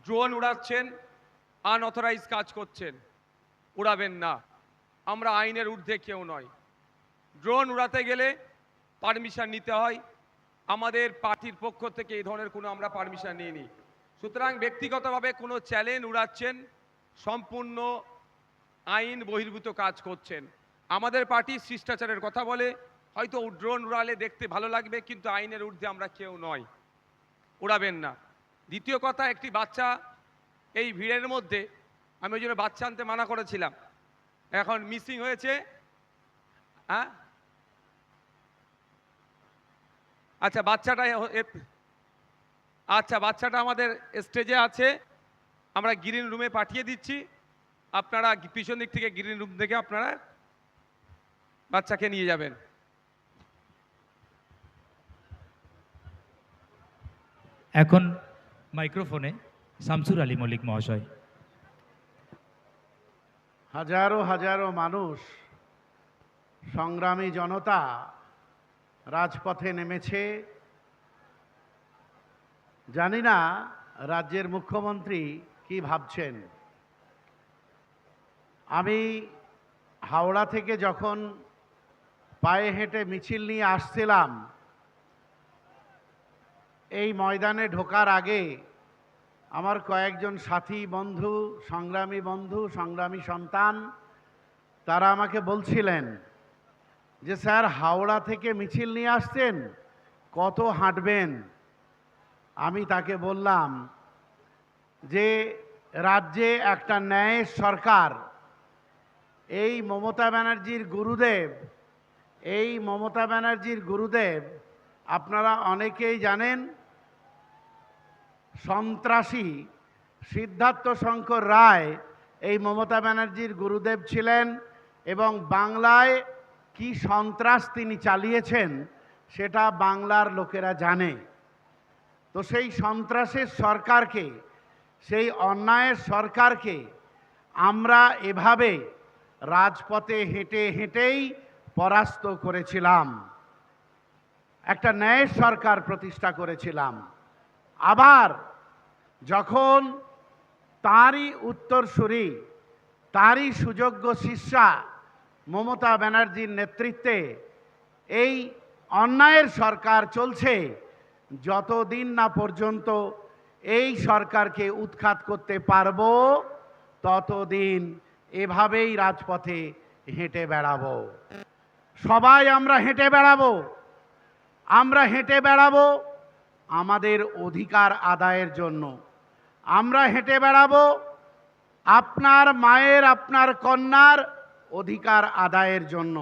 Drone উড়াচ্ছেন, unauthorised কাজ করছেন, উড়াবেন না। আমরা আইনের ঊর্ধ্বে কেউ নয়। ড্রোন উড়াতে গেলে পারমিশন নিতে হয়। আমাদের পার্টির পক্ষ থেকে এই ধরনের কোনো আমরা পারমিশন নিইনি। সুতরাং ব্যক্তিগতভাবে কোনো চ্যালেঞ্জ উড়াচ্ছেন, সম্পূর্ণ আইন বহির্ভূত কাজ করছেন। আমাদের পার্টি শিষ্টাচারের কথা বলে, হয়তো ড্রোন উড়ালে দেখতে ভালো লাগবে, কিন্তু আইনের ঊর্ধ্বে আমরা কেউ নয়, উড়াবেন না। দ্বিতীয় কথা, একটি বাচ্চা এই ভিড়ের মধ্যে, আমি ওই জন্য বাচ্চা আনতে মানা করেছিলাম, এখন মিসিং হয়েছে। হ্যাঁ, আচ্ছা বাচ্চাটা আমাদের স্টেজে আছে, আমরা গ্রিন রুমে পাঠিয়ে দিচ্ছি। আপনারা পিছন দিক থেকে গ্রিন রুম থেকে আপনারা বাচ্চাকে নিয়ে যাবেন। এখন মাইক্রোফোনে শামসুর আলী মল্লিক মহাশয়। হাজারো হাজারো মানুষ, সংগ্রামী জনতা রাজপথে নেমেছে। জানি না রাজ্যের মুখ্যমন্ত্রী কি ভাবছেন। আমি হাওড়া থেকে যখন পায়ে হেঁটে মিছিল নিয়ে আসছিলাম, এই ময়দানে ঢোকার আগে আমার কয়েকজন সাথী বন্ধু, সংগ্রামী সন্তান, তারা আমাকে বলছিলেন যে স্যার, হাওড়া থেকে মিছিল নিয়ে আসছেন, কত হাঁটবেন? আমি তাকে বললাম যে রাজ্যে একটা ন্যায়ের সরকার, এই মমতা ব্যানার্জির গুরুদেব আপনারা অনেকেই জানেন, সন্ত্রাসী সিদ্ধার্থ শঙ্কর রায় এই মমতা ব্যানার্জির গুরুদেব ছিলেন, এবং বাংলায় কি সন্ত্রাস তিনি চালিয়েছেন সেটা বাংলার লোকেরা জানে। তো সেই সন্ত্রাসের সরকারকে, সেই অন্যায়ের সরকারকে আমরা এভাবে রাজপথে হেঁটে হেঁটেই পরাস্ত করেছিলাম, একটা ন্যায়ের সরকার প্রতিষ্ঠা করেছিলাম। আবার যখন তারই উত্তরসূরি, তারই সুযোগ্য শিষ্যা মমতা ব্যানার্জির নেতৃত্বে এই অন্যায়ের সরকার চলছে, যতদিন না পর্যন্ত এই সরকারকে উৎখাত করতে পারবো, ততদিন এভাবেই রাজপথে হেঁটে বেড়াবো। সবাই আমরা হেঁটে বেড়াবো আমাদের অধিকার আদায়ের জন্য। আমরা হেঁটে বেড়াবো আপনার মায়ের, আপনার কন্যার অধিকার আদায়ের জন্য।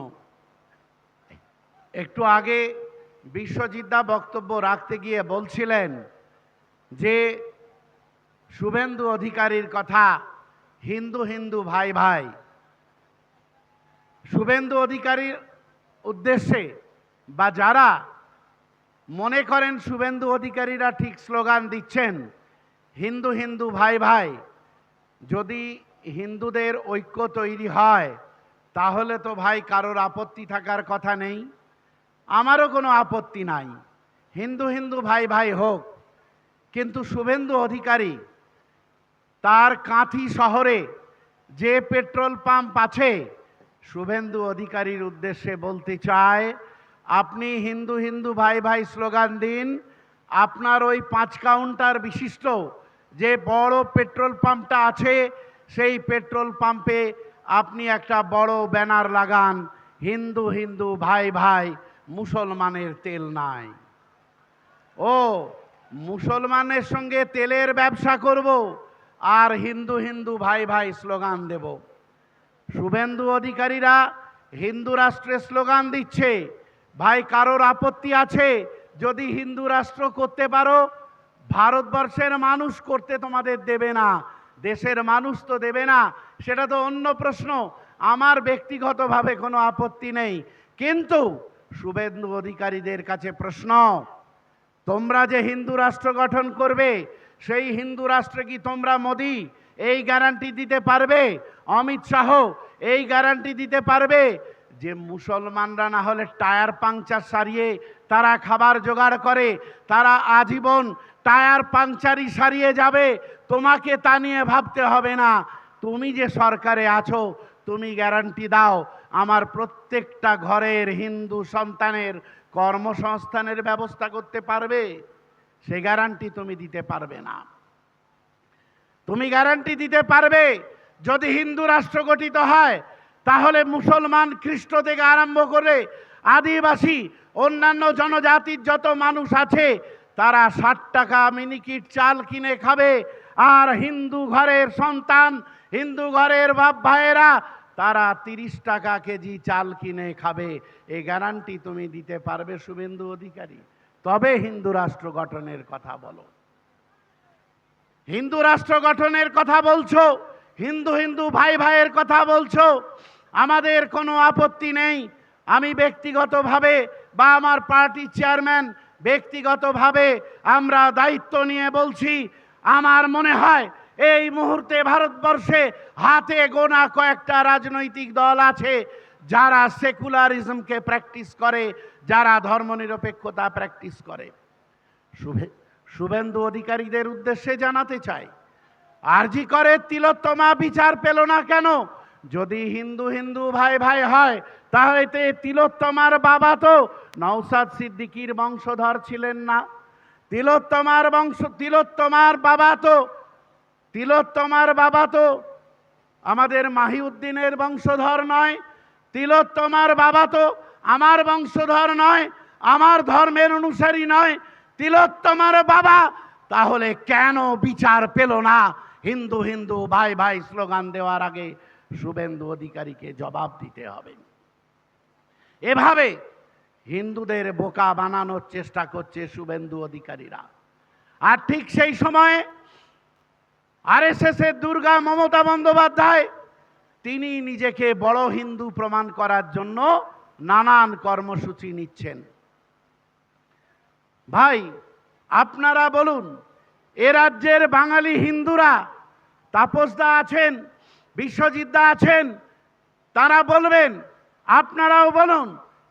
একটু আগে বিশ্বজিৎদা বক্তব্য রাখতে গিয়ে বলছিলেন যে শুভেন্দু অধিকারীর কথা, হিন্দু হিন্দু ভাই ভাই। শুভেন্দু অধিকারীর উদ্দেশ্যে বা যারা মনে করেন শুভেন্দু অধিকারীরা ঠিক স্লোগান দিচ্ছেন হিন্দু হিন্দু ভাই ভাই, যদি হিন্দুদের ঐক্য তৈরি হয় তাহলে তো ভাই কারোর আপত্তি থাকার কথা নেই। আমারও কোনো আপত্তি নাই, হিন্দু হিন্দু ভাই ভাই হোক। কিন্তু শুভেন্দু অধিকারী তার কাঁথি শহরে যে পেট্রোল পাম্প আছে, শুভেন্দু অধিকারীর উদ্দেশ্যে বলতে চায়, আপনি হিন্দু হিন্দু ভাই ভাই স্লোগান দিন, আপনার ওই 5 কাউন্টার বিশিষ্ট যে বড় পেট্রোল পাম্পটা আছে, সেই পেট্রোল পাম্পে আপনি একটা বড় ব্যানার লাগান, হিন্দু হিন্দু ভাই ভাই, মুসলমানের তেল নাই। ও মুসলমানের সঙ্গে তেলের ব্যবসা করব আর হিন্দু হিন্দু ভাই ভাই স্লোগান দেব। শুভেন্দু অধিকারীরা হিন্দু রাষ্ট্রের স্লোগান দিচ্ছে। ভাই কারোর আপত্তি আছে যদি হিন্দু রাষ্ট্র করতে পারো? ভারতবর্ষের মানুষ করতে তোমাদের দেবে না, দেশের মানুষ তো দেবে না, সেটা তো অন্য প্রশ্ন। আমার ব্যক্তিগতভাবে কোনো আপত্তি নেই, কিন্তু শুভেন্দু অধিকারীদের কাছে প্রশ্ন, তোমরা যে হিন্দু রাষ্ট্র গঠন করবে, সেই হিন্দু রাষ্ট্রে কি তোমরা মোদি এই গ্যারান্টি দিতে পারবে, অমিত শাহ এই গ্যারান্টি দিতে পারবে যে মুসলমানরা না হলে টায়ার পাংচার সারিয়ে তারা খাবার জোগাড় করে, তারা আজীবন টায়ার পাংচারই সারিয়ে যাবে? তোমাকে তা নিয়ে ভাবতে হবে না। তুমি যে সরকারে আছো, তুমি গ্যারান্টি দাও আমার প্রত্যেকটা ঘরের হিন্দু সন্তানের কর্মসংস্থানের ব্যবস্থা করতে পারবে? সে গ্যারান্টি তুমি দিতে পারবে না। তুমি গ্যারান্টি দিতে পারবে যদি হিন্দু রাষ্ট্র গঠিত হয়, তাহলে মুসলমান, খ্রিস্ট থেকে আরম্ভ করে আদিবাসী, অন্যান্য জনজাতির যত মানুষ আছে তারা 60 টাকা মিনিকিট চাল কিনে খাবে, আর হিন্দু ঘরের সন্তান, হিন্দু ঘরের বাপ ভাইয়েরা তারা 30 টাকা কেজি চাল কিনে খাবে। এই গ্যারান্টি তুমি দিতে পারবে শুভেন্দু অধিকারী? তবে হিন্দু রাষ্ট্র গঠনের কথা বলো। হিন্দু রাষ্ট্র গঠনের কথা বলছো, হিন্দু হিন্দু ভাই ভাইয়ের কথা বলছো, আমাদের কোনো আপত্তি নেই। আমি ব্যক্তিগতভাবে বা আমার পার্টির চেয়ারম্যান ব্যক্তিগতভাবে আমরা দায়িত্ব নিয়ে বলছি, আমার মনে হয় এই মুহূর্তে ভারতবর্ষে হাতে গোনা কয়েকটা রাজনৈতিক দল আছে যারা সেকুলারিজমকে প্র্যাকটিস করে, যারা ধর্মনিরপেক্ষতা প্র্যাকটিস করে। শুভেন্দু অধিকারীদের উদ্দেশ্যে জানাতে চাই, আরজি করে তিলোত্তমা বিচার পেল না কেন? যদি হিন্দু হিন্দু ভাই ভাই হয়, তাহলে তিলোত্তমার বাবা তো নওশাদ সিদ্দিকীর বংশধর ছিলেন না? তিলোত্তমার বাবা তো আমাদের মাহিউদ্দিনের বংশধর নয়। তিলোত্তমার বাবা তো আমার বংশধর নয়, আমার ধর্মের অনুসারী নয়। তিলোত্তমার বাবা তাহলে কেন বিচার পেল না? হিন্দু হিন্দু ভাই ভাই স্লোগান দেওয়ার আগে শুভেন্দু অধিকারীকে জবাব দিতে হবে। এভাবে হিন্দুদের বোকা বানানোর চেষ্টা করছে শুভেন্দু অধিকারীরা। আর ঠিক সেই সময়ে আরএসএস এর দুর্গা মমতা বন্দ্যোপাধ্যায়, তিনি নিজেকে বড় হিন্দু প্রমাণ করার জন্য নানান কর্মসূচি নিচ্ছেন। ভাই, আপনারা বলুন, এ রাজ্যের বাঙালি হিন্দুরা, তাপসদা আছেন, বিশ্বজিৎদা আছেন, তারা বলবেন, আপনারাও বলুন,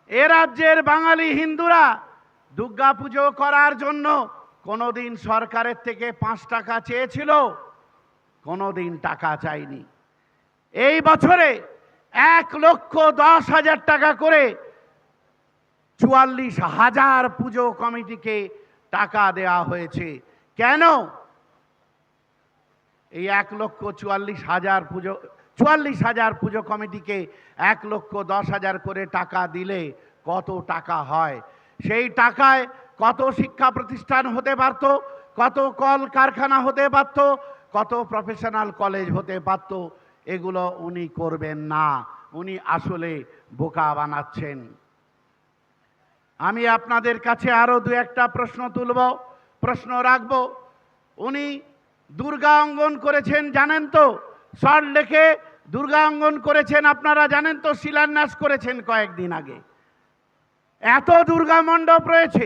এ রাজ্যের বাঙালি হিন্দুরা দুর্গা পুজো করার জন্য কোনোদিন সরকারের থেকে 5 টাকা চেয়েছিল? কোনোদিন টাকা চাইনি। এই বছরে 1,10,000 টাকা করে 44,000 পুজো কমিটিকে টাকা দেওয়া হয়েছে। কেন? এই 1,44,000 পুজো কমিটিকে 1,10,000 করে টাকা দিলে কত টাকা হয়? সেই টাকায় কত শিক্ষা প্রতিষ্ঠান হতে পারত, কত কল কারখানা হতে পারত, কত প্রফেশনাল কলেজ হতে পারত। এগুলো উনি করবেন না, উনি আসলে বোকা বানাচ্ছেন। আমি আপনাদের কাছে আরো 2-1টা প্রশ্ন রাখব। উনি দুর্গা অঙ্গন করেছেন, জানেন তো? সল্টলেকে দুর্গা অঙ্গন করেছেন, আপনারা জানেন তো? শিলান্যাস করেছেন কয়েকদিন আগে। এত দুর্গা মণ্ডপ রয়েছে,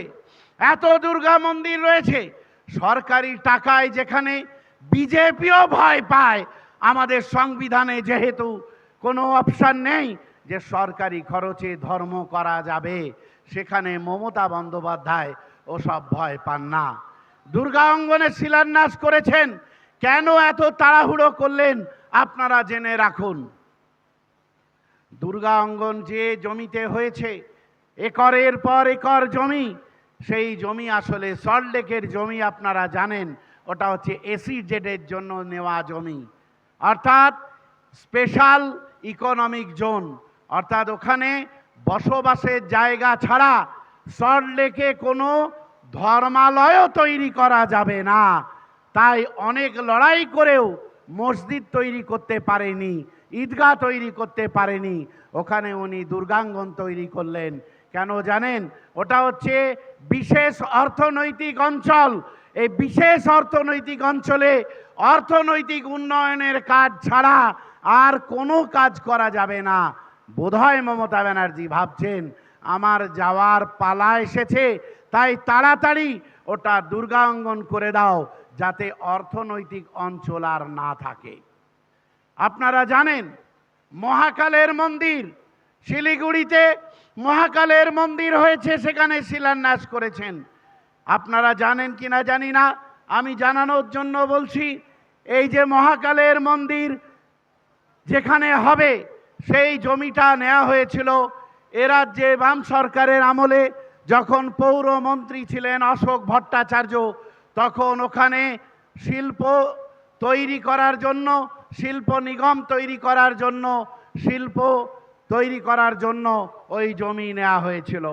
এত দুর্গা মন্দির রয়েছে সরকারি টাকায়, যেখানে বিজেপিও ভয় পায়। আমাদের সংবিধানে যেহেতু কোনো অপশন নেই যে সরকারি খরচে ধর্ম করা যাবে, সেখানে মমতা বন্দ্যোপাধ্যায় ওসব ভয় পান না। দুর্গা অঙ্গনে শিলান্যাস করেছেন, কেন এত তাড়াহুড়ো করলেন? আপনারা জেনে রাখুন, দুর্গা অঙ্গন যে জমিতে হয়েছে, একরের পর একর জমি, সেই জমি আসলে সল্টলেকের জমি। আপনারা জানেন ওটা হচ্ছে এসইজেডের জন্য নেওয়া জমি, অর্থাৎ স্পেশাল ইকোনমিক জোন, অর্থাৎ ওখানে বসবাসের জায়গা ছাড়া সল্টলেকে কোনো ধর্মালয়ও তৈরি করা যাবে না। তাই অনেক লড়াই করেও মসজিদ তৈরি করতে পারেনি, ঈদগাহ তৈরি করতে পারেনি। ওখানে উনি দুর্গাঙ্গন তৈরি করলেন। কেন জানেন? ওটা হচ্ছে বিশেষ অর্থনৈতিক অঞ্চল। এই বিশেষ অর্থনৈতিক অঞ্চলে অর্থনৈতিক উন্নয়নের কাজ ছাড়া আর কোনো কাজ করা যাবে না। বোধহয় মমতা ব্যানার্জি ভাবছেন আমার যাওয়ার পালা এসেছে, তাই তাড়াতাড়ি ওটা দুর্গা অঙ্গন করে দাও, যাতে অর্থনৈতিক অঞ্চল আর না থাকে। আপনারা জানেন মহাকালের মন্দির, শিলিগুড়িতে মহাকালের মন্দির হয়েছে, সেখানে শিলান্যাস করেছেন। আপনারা জানেন কিনা জানি না, আমি জানানোর জন্য বলছি, এই যে মহাকালের মন্দির যেখানে হবে সেই জমিটা নেওয়া হয়েছিল এ রাজ্যে বাম সরকারের আমলে, যখন পৌরমন্ত্রী ছিলেন অশোক ভট্টাচার্য, তখন ওখানে শিল্প তৈরি করার জন্য, শিল্প নিগম তৈরি করার জন্য, শিল্প তৈরি করার জন্য ওই জমি নেওয়া হয়েছিল।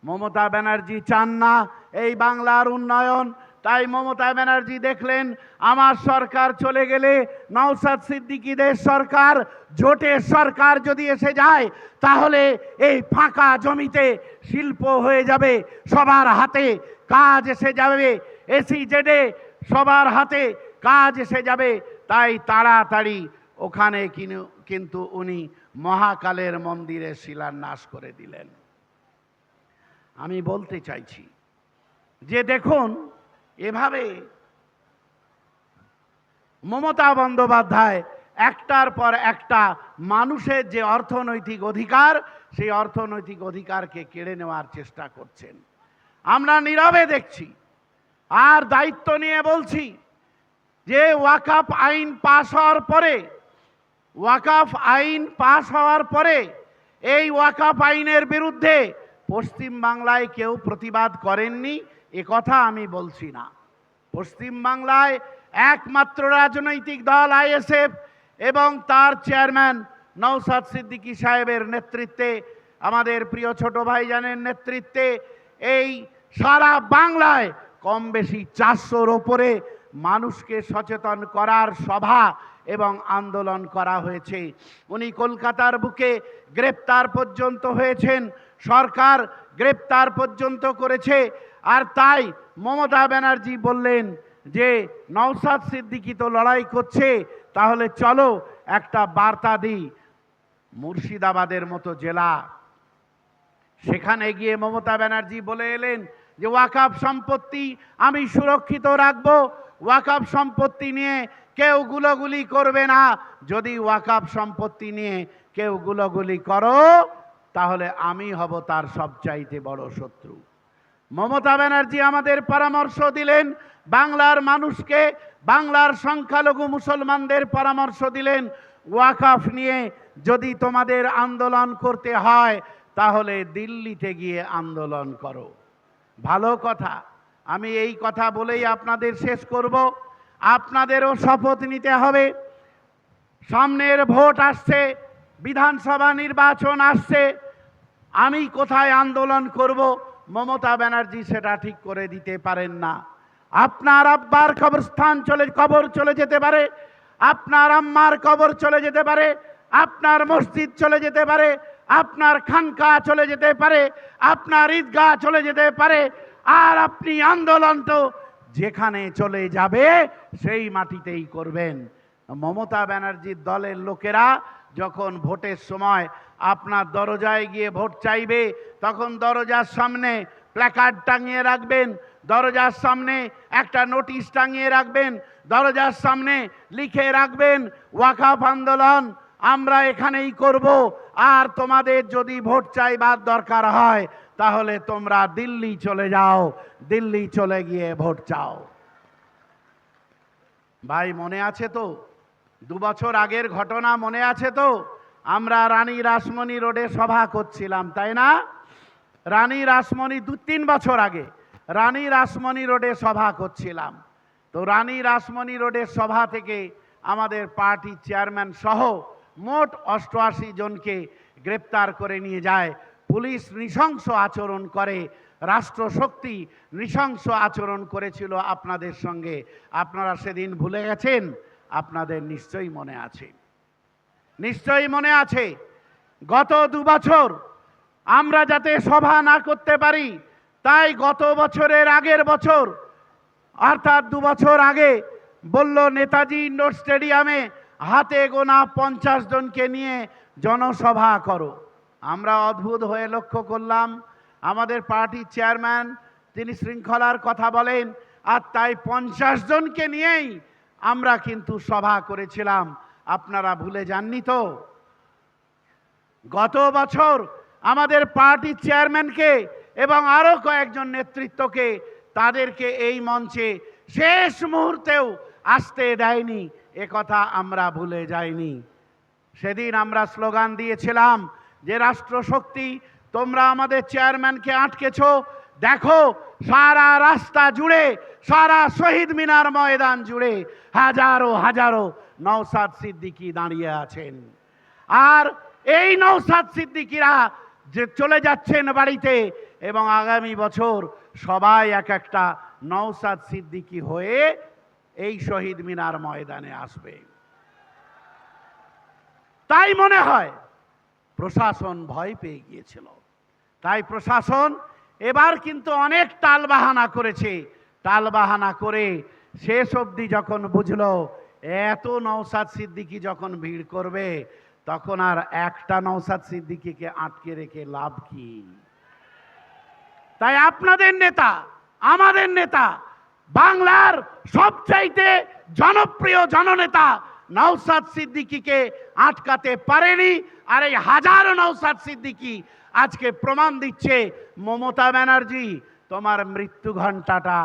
মমতা ব্যানার্জি চান না এই বাংলার উন্নয়ন, তাই মমতা ব্যানার্জি দেখলেন আমার সরকার চলে গেলে, নওশাদ সিদ্দিকীদের সরকার, জোটের সরকার যদি এসে যায়, তাহলে এই ফাঁকা জমিতে শিল্প হয়ে যাবে, সবার হাতে কাজ এসে যাবে, এসিজেডে সবার হাতে কাজ এসে যাবে। তাই তাড়াতাড়ি ওখানে কিন্তু উনি মহাকালের মন্দিরে শিলান্যাস করে দিলেন। আমি বলতে চাইছি যে দেখুন, এভাবে মমতা বন্দ্যোপাধ্যায় একটার পর একটা মানুষের যে অর্থনৈতিক অধিকার, সেই অর্থনৈতিক অধিকারকে কেড়ে নেওয়ার চেষ্টা করছেন। আমরা নীরবে দেখছি। আর দায়িত্ব নিয়ে বলছি যে ওয়াকফ আইন পাশ হওয়ার পরে, ওয়াকফ আইন পাশ হওয়ার পরে এই ওয়াকফ আইনের বিরুদ্ধে পশ্চিম বাংলায় কেউ প্রতিবাদ করেননি, এ কথা আমি বলছি না। পশ্চিম বাংলায় একমাত্র রাজনৈতিক দল আইএসএফ এবং তার চেয়ারম্যান নওশাদ সিদ্দিকী সাহেবের নেতৃত্বে, আমাদের প্রিয় ছোট ভাইজানের নেতৃত্বে এই সারা বাংলায় কম বেশি 400-র ওপরে মানুষকে সচেতন করার সভা এবং আন্দোলন করা হয়েছে। উনি কলকাতার বুকে গ্রেপ্তার পর্যন্ত হয়েছেন, সরকার গ্রেপ্তার পর্যন্ত করেছে। আর তাই মমতা ব্যানার্জি বললেন যে নওশাদ সিদ্দিকী তো লড়াই করছে, তাহলে চলো একটা বার্তা দিই। মুর্শিদাবাদের মতো জেলা, সেখানে গিয়ে মমতা ব্যানার্জি বলে এলেন যে ওয়াকফ সম্পত্তি আমি সুরক্ষিত রাখব, ওয়াকফ সম্পত্তি নিয়ে কেউ গুলোগুলি করবে না, যদি ওয়াকফ সম্পত্তি নিয়ে কেউ গুলোগুলি করো তাহলে আমি হব তার সবচাইতে বড় শত্রু। মমতা ব্যানার্জি আমাদের পরামর্শ দিলেন, বাংলার মানুষকে, বাংলার সংখ্যালঘু মুসলমানদের পরামর্শ দিলেন, ওয়াকফ নিয়ে যদি তোমাদের আন্দোলন করতে হয় তাহলে দিল্লিতে গিয়ে আন্দোলন করো। ভালো কথা। আমি এই কথা বলেই আপনাদের শেষ করব। আপনাদেরও শপথ নিতে হবে। সামনের ভোট আসছে, বিধানসভা নির্বাচন আসছে, আমি কোথায় আন্দোলন করব মমতা ব্যানার্জি সেটা ঠিক করে দিতে পারেন না। আপনার আব্বার কবর চলে যেতে পারে, আপনার আম্মার কবর চলে যেতে পারে, আপনার মসজিদ চলে যেতে পারে, আপনার খানকা চলে যেতে পারে, আপনার ঈদগাহ চলে যেতে পারে, আর আপনি আন্দোলন তো যেখানে চলে যাবে সেই মাটিতেই করবেন। মমতা ব্যানার্জির দলের লোকেরা যখন ভোটের সময় আপনার দরজায় গিয়ে ভোট চাইবে, তখন দরজার সামনে প্ল্যাকার্ড টাঙিয়ে রাখবেন, দরজার সামনে একটা নোটিশ টাঙিয়ে রাখবেন, দরজার সামনে লিখে রাখবেন ওয়াকফ আন্দোলন আমরা এখানেই করব, আর তোমাদের যদি ভোট চাইবার দরকার হয় তাহলে তোমরা দিল্লি চলে যাও, দিল্লি চলে গিয়ে ভোট চাও। ভাই মনে আছে তো 2 বছর আগের ঘটনা? মনে আছে তো? আমরা রানী রাসমণি রোডে সভা করছিলাম, তাই না? রানী রাসমণি 2-3 বছর আগে রানী রাসমণি রোডে সভা করছিলাম। তো রানী রাসমণি রোডের সভা থেকে আমাদের পার্টি চেয়ারম্যান সহ মোট 88 জনকে গ্রেপ্তার করে নিয়ে যায়। পুলিশ নৃশংস আচরণ করে, রাষ্ট্রশক্তি নৃশংস আচরণ করেছিল আপনাদের সঙ্গে। আপনারা সেদিন ভুলে গেছেন? আপনাদের নিশ্চয়ই মনে আছে, নিশ্চয়ই মনে আছে। গত 2 বছর আমরা যাতে সভা না করতে পারি, তাই গত বছরের আগের বছর অর্থাৎ 2 বছর আগে বলল নেতাজি ইন্ডোর স্টেডিয়ামে হাতে গোনা 50 জনকে নিয়ে জনসভা করো। আমরা অদ্ভুত হয়ে লক্ষ্য করলাম, আমাদের পার্টির চেয়ারম্যান তিনি শৃঙ্খলার কথা বলেন, আর তাই 50 জনকে নিয়েই আমরা কিন্তু সভা করেছিলাম। আপনারা ভুলে যাননি তো? গত বছর আমাদের পার্টির চেয়ারম্যানকে এবং আরো কয়েকজন নেতৃত্বকে তাদেরকে এই মঞ্চে শেষ মুহূর্তেও আসতে দেয়নি। কথা আমরা ভুলে যাইনি। সেদিন আমরা স্লোগান দিয়েছিলাম যে রাষ্ট্রশক্তি, তোমরা আমাদের চেয়ারম্যানকে আটকেছো, দেখো সারা রাস্তা জুড়ে, সারা শহীদ মিনার ময়দান জুড়ে হাজারো হাজারো নওশাদ সিদ্দিকী দাঁড়িয়ে আছেন। আর এই নওশাদ সিদ্দিকীরা যে চলে যাচ্ছেন বাড়িতে, এবং আগামী বছর সবাই এক একটা নওশাদ সিদ্দিকী হয়ে এই শহীদ মিনার ময়দানে আসবে। তাই মনে হয় প্রশাসন ভয় পেয়ে গিয়েছিল। তাই প্রশাসন এবার কিন্তু অনেক টালবাহানা করেছে। টালবাহানা করে শেষ অবধি যখন বুঝলো এত নওশাদ সিদ্দিকী যখন ভিড় করবে, তখন আর একটা নওশাদ সিদ্দিকীকে আটকে রেখে লাভ কি? তাই আপনাদের নেতা, আমাদের নেতা, বাংলার সবচাইতে জনপ্রিয় জননেতা নওশাদ সিদ্দিকীকে আটকাতে পারেনি। আর এই হাজারো নওশাদ সিদ্দিকী আজকে প্রমাণ দিচ্ছে, মমতা ব্যানার্জি, তোমার মৃত্যু ঘণ্টাটা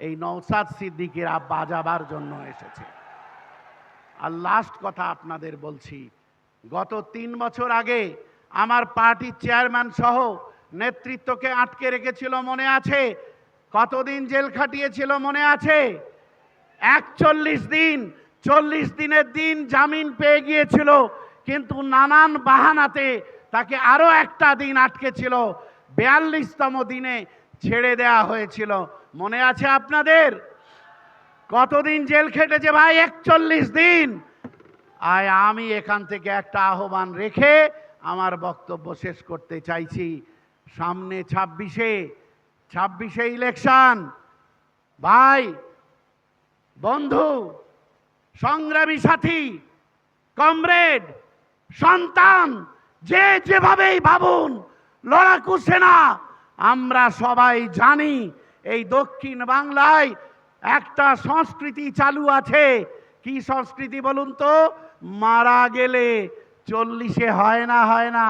এই নওশাদ সিদ্দিকীরা বাজাবার জন্য এসেছে। আর লাস্ট কথা আপনাদের বলছি, গত 3 বছর আগে আমার পার্টির চেয়ারম্যান সহ নেতৃত্বকে আটকে রেখেছিল, মনে আছে? কতদিন জেল খাটিয়েছিল মনে আছে? 41 দিন। 40 দিনের দিন জামিন পেয়ে গিয়েছিল, কিন্তু নানান বাহানাতে তাকে আরো একটা দিন আটকে ছিল। 42তম দিনে ছেড়ে দেয়া হয়েছিল, মনে আছে আপনাদের? কতদিন জেল খেটেছে ভাই? 41 দিন। আর আমি এখান থেকে একটা আহ্বান রেখে আমার বক্তব্য শেষ করতে চাইছি। সামনে 26শে ইলেকশন। ভাই, বন্ধু, সংগ্রামী সাথী, কমরেড, সন্তান, যে যেভাবেই ভাবুন, লড়াকু সেনা, আমরা সবাই জানি এই দক্ষিণ বাংলায় একটা সংস্কৃতি চালু আছে। কি সংস্কৃতি বলুন তো? মারা গেলে 40-এ হয় না, হয় না।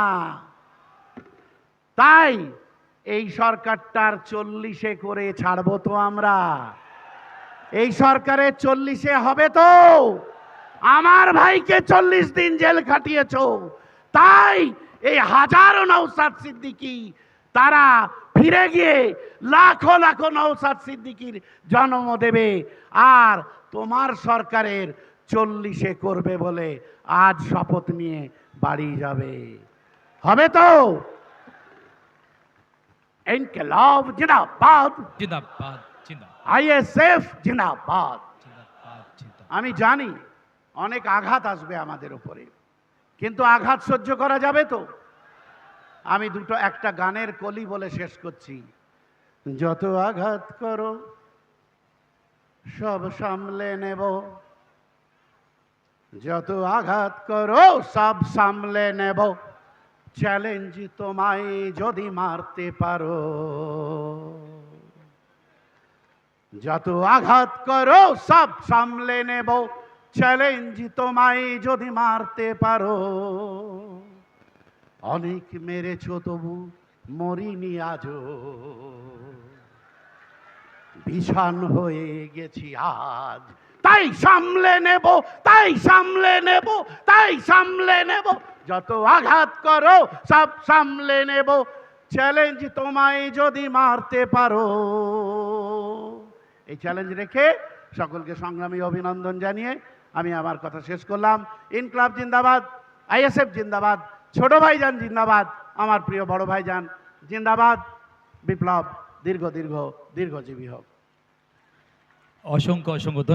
তাই এই সরকারটার 40-এ করে ছাড়বো তো আমরা? এই সরকারের 40-এ হবে তো? আমার ভাইকে 40 দিন জেল খাটিয়েছো, তাই এই হাজারো নওশাদ সিদ্দিকী তারা ফিরে গিয়ে লাখো লাখো নওশাদ সিদ্দিকীর জন্ম দেবে। আর তোমার সরকারের 40-এ করবে বলে আজ শপথ নিয়ে বাড়ি যাবে। হবে তো? ইনকিলাব জিন্দাবাদ, জিন্দাবাদ, জিন্দাবাদ, আইএসএফ জিন্দাবাদ। জিন্দাবাদ, জিন্দাবাদ। আমি জানি অনেক আঘাত আসবে আমাদের উপরে, কিন্তু আঘাত সহ্য করা যাবে তো? আমি একটা গানের কলি বলে শেষ করছি। যত আঘাত করো সব সামলে নেব, যত আঘাত করো সব সামলে নেব, চ্যালেঞ্জ তোমায় যদি মারতে পারো। যত আঘাত করো সব সামলে নেব, চ্যালেঞ্জ তোমায় যদি মারতে পারো। অনেক মেরেছো তবু মরিনি আজও, ভীষণ হয়ে গেছি আজ। তাই সামলে নেব, তাই সামলে নেব, তাই সামলে নেব। যত আঘাত করো সব সামলে নেব, চ্যালেঞ্জ তোমায় যদি মারতে পারো। এই চ্যালেঞ্জ রেখে সকলকে সংগ্রামী অভিনন্দন জানিয়ে আমি আমার কথা শেষ করলাম। ইনকিলাব জিন্দাবাদ, আইএসএফ জিন্দাবাদ, ছোট ভাইজান জিন্দাবাদ, আমার প্রিয় বড় ভাইজান জিন্দাবাদ। বিপ্লব দীর্ঘজীবী হোক। অসংখ্য অসংখ্য